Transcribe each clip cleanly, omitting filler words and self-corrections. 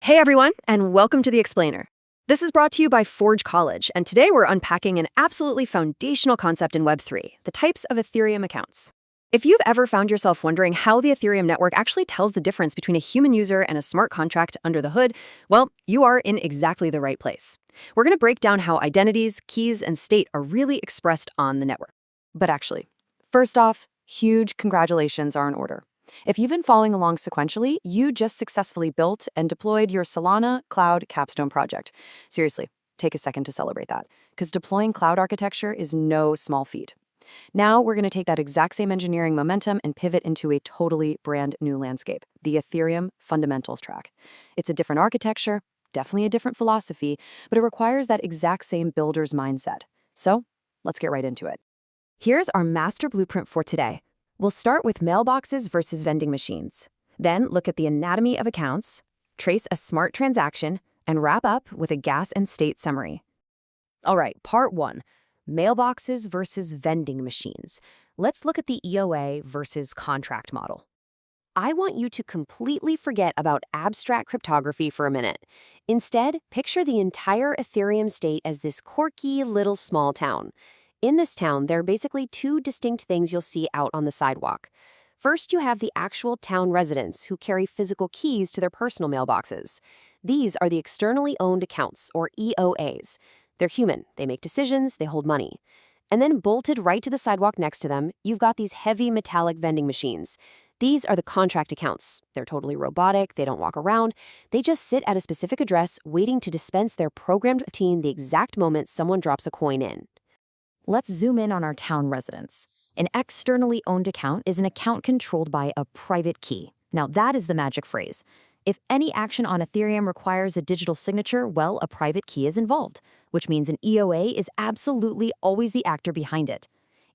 Hey everyone, and welcome to The Explainer. This is brought to you by Forge College, and today we're unpacking an absolutely foundational concept in Web3, the types of Ethereum accounts. If you've ever found yourself wondering how the Ethereum network actually tells the difference between a human user and a smart contract under the hood, well, you are in exactly the right place. We're going to break down how identities, keys, and state are really expressed on the network. But actually, first off, huge congratulations are in order. If you've been following along sequentially, you just successfully built and deployed your Solana Cloud Capstone project. Seriously, take a second to celebrate that, because deploying cloud architecture is no small feat. Now we're going to take that exact same engineering momentum and pivot into a totally brand new landscape, the Ethereum fundamentals track. It's a different architecture, definitely a different philosophy, but it requires that exact same builder's mindset. So let's get right into it. Here's our master blueprint for today. We'll start with mailboxes versus vending machines. Then look at the anatomy of accounts, trace a smart transaction, and wrap up with a gas and state summary. All right, part one, mailboxes versus vending machines. Let's look at the EOA versus contract model. I want you to completely forget about abstract cryptography for a minute. Instead, picture the entire Ethereum state as this quirky little small town. In this town, there are basically two distinct things you'll see out on the sidewalk. First, you have the actual town residents who carry physical keys to their personal mailboxes. These are the externally owned accounts, or EOAs. They're human, they make decisions, they hold money. And then bolted right to the sidewalk next to them, you've got these heavy metallic vending machines. These are the contract accounts. They're totally robotic, they don't walk around. They just sit at a specific address waiting to dispense their programmed routine the exact moment someone drops a coin in. Let's zoom in on our town residents. An externally owned account is an account controlled by a private key. Now that is the magic phrase. If any action on Ethereum requires a digital signature, well, a private key is involved, which means an EOA is absolutely always the actor behind it.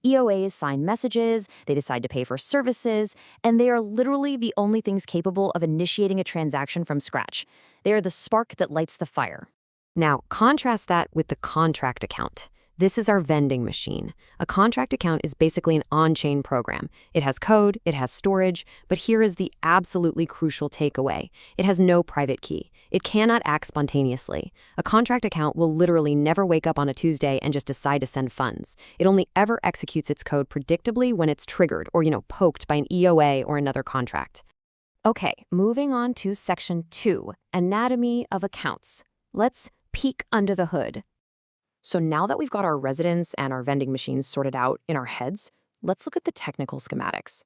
EOAs sign messages, they decide to pay for services, and they are literally the only things capable of initiating a transaction from scratch. They are the spark that lights the fire. Now, contrast that with the contract account. This is our vending machine. A contract account is basically an on-chain program. It has code, it has storage, but here is the absolutely crucial takeaway. It has no private key. It cannot act spontaneously. A contract account will literally never wake up on a Tuesday and just decide to send funds. It only ever executes its code predictably when it's triggered or, poked by an EOA or another contract. Okay, moving on to section 2, anatomy of accounts. Let's peek under the hood. So now that we've got our residents and our vending machines sorted out in our heads, let's look at the technical schematics.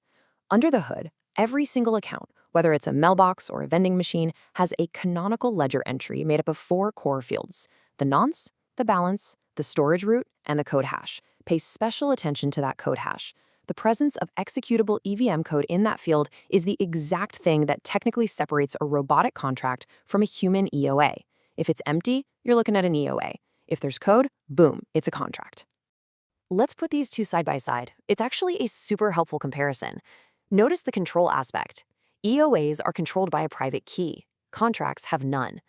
Under the hood, every single account, whether it's a mailbox or a vending machine, has a canonical ledger entry made up of 4 core fields: the nonce, the balance, the storage root, and the code hash. Pay special attention to that code hash. The presence of executable EVM code in that field is the exact thing that technically separates a robotic contract from a human EOA. If it's empty, you're looking at an EOA. If there's code, boom, it's a contract. Let's put these two side by side. It's actually a super helpful comparison. Notice the control aspect. EOAs are controlled by a private key. Contracts have none.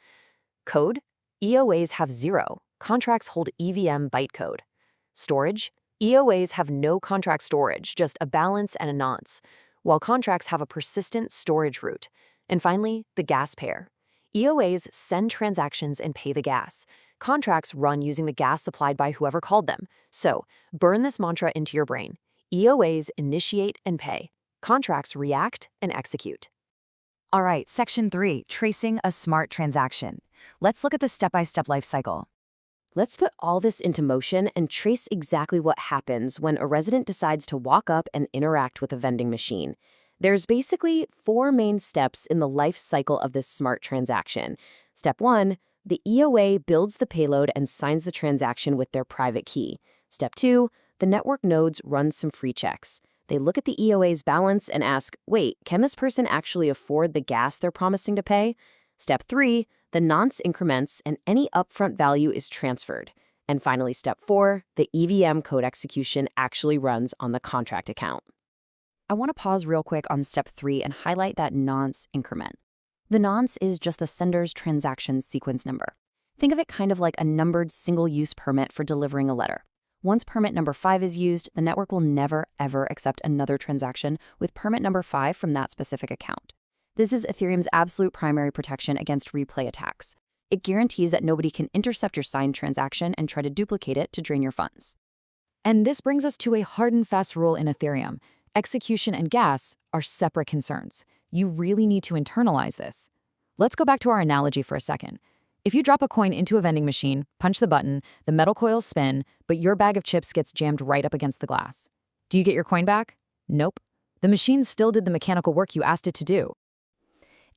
Code, EOAs have 0. Contracts hold EVM bytecode. Storage, EOAs have no contract storage, just a balance and a nonce, while contracts have a persistent storage root. And finally, the gas pair. EOAs send transactions and pay the gas. Contracts run using the gas supplied by whoever called them. So, burn this mantra into your brain. EOAs initiate and pay. Contracts react and execute. All right, section 3, tracing a smart transaction. Let's look at the step-by-step lifecycle. Let's put all this into motion and trace exactly what happens when a resident decides to walk up and interact with a vending machine. There's basically 4 main steps in the life cycle of this smart transaction. Step 1, the EOA builds the payload and signs the transaction with their private key. Step 2, the network nodes run some free checks. They look at the EOA's balance and ask, wait, can this person actually afford the gas they're promising to pay? Step 3, the nonce increments and any upfront value is transferred. And finally, step 4, the EVM code execution actually runs on the contract account. I want to pause real quick on step 3 and highlight that nonce increment. The nonce is just the sender's transaction sequence number. Think of it kind of like a numbered single-use permit for delivering a letter. Once permit number 5 is used, the network will never, ever accept another transaction with permit number 5 from that specific account. This is Ethereum's absolute primary protection against replay attacks. It guarantees that nobody can intercept your signed transaction and try to duplicate it to drain your funds. And this brings us to a hard and fast rule in Ethereum. Execution and gas are separate concerns. You really need to internalize this. Let's go back to our analogy for a second. If you drop a coin into a vending machine, punch the button, the metal coils spin, but your bag of chips gets jammed right up against the glass. Do you get your coin back? Nope. The machine still did the mechanical work you asked it to do.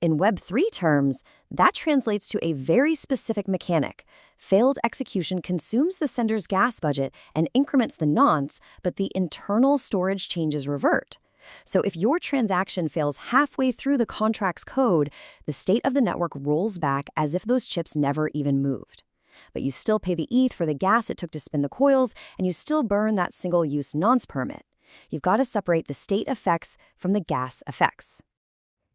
In Web3 terms, that translates to a very specific mechanic. Failed execution consumes the sender's gas budget and increments the nonce, but the internal storage changes revert. So if your transaction fails halfway through the contract's code, the state of the network rolls back as if those chips never even moved. But you still pay the ETH for the gas it took to spin the coils, and you still burn that single-use nonce permit. You've got to separate the state effects from the gas effects.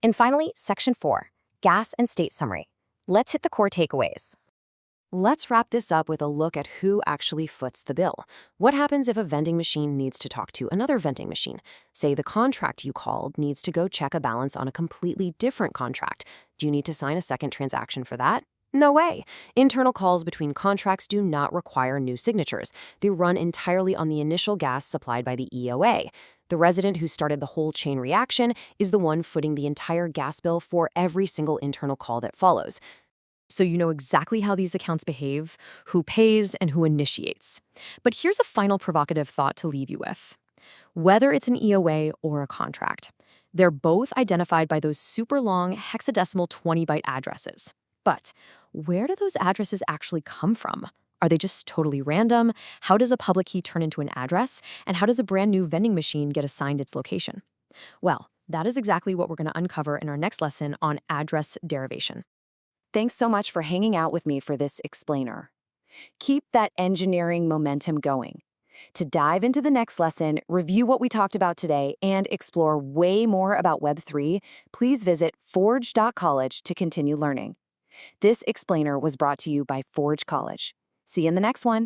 And finally, Section 4, Gas and State Summary. Let's hit the core takeaways. Let's wrap this up with a look at who actually foots the bill. What happens if a vending machine needs to talk to another vending machine? Say the contract you called needs to go check a balance on a completely different contract. Do you need to sign a second transaction for that? No way. Internal calls between contracts do not require new signatures. They run entirely on the initial gas supplied by the EOA. The resident who started the whole chain reaction is the one footing the entire gas bill for every single internal call that follows. So you know exactly how these accounts behave, who pays, and who initiates. But here's a final provocative thought to leave you with. Whether it's an EOA or a contract, they're both identified by those super long hexadecimal 20-byte addresses. But where do those addresses actually come from? Are they just totally random? How does a public key turn into an address? And how does a brand new vending machine get assigned its location? Well, that is exactly what we're going to uncover in our next lesson on address derivation. Thanks so much for hanging out with me for this explainer. Keep that engineering momentum going. To dive into the next lesson, review what we talked about today, and explore way more about Web3, please visit forge.college to continue learning. This explainer was brought to you by Forge College. See you in the next one.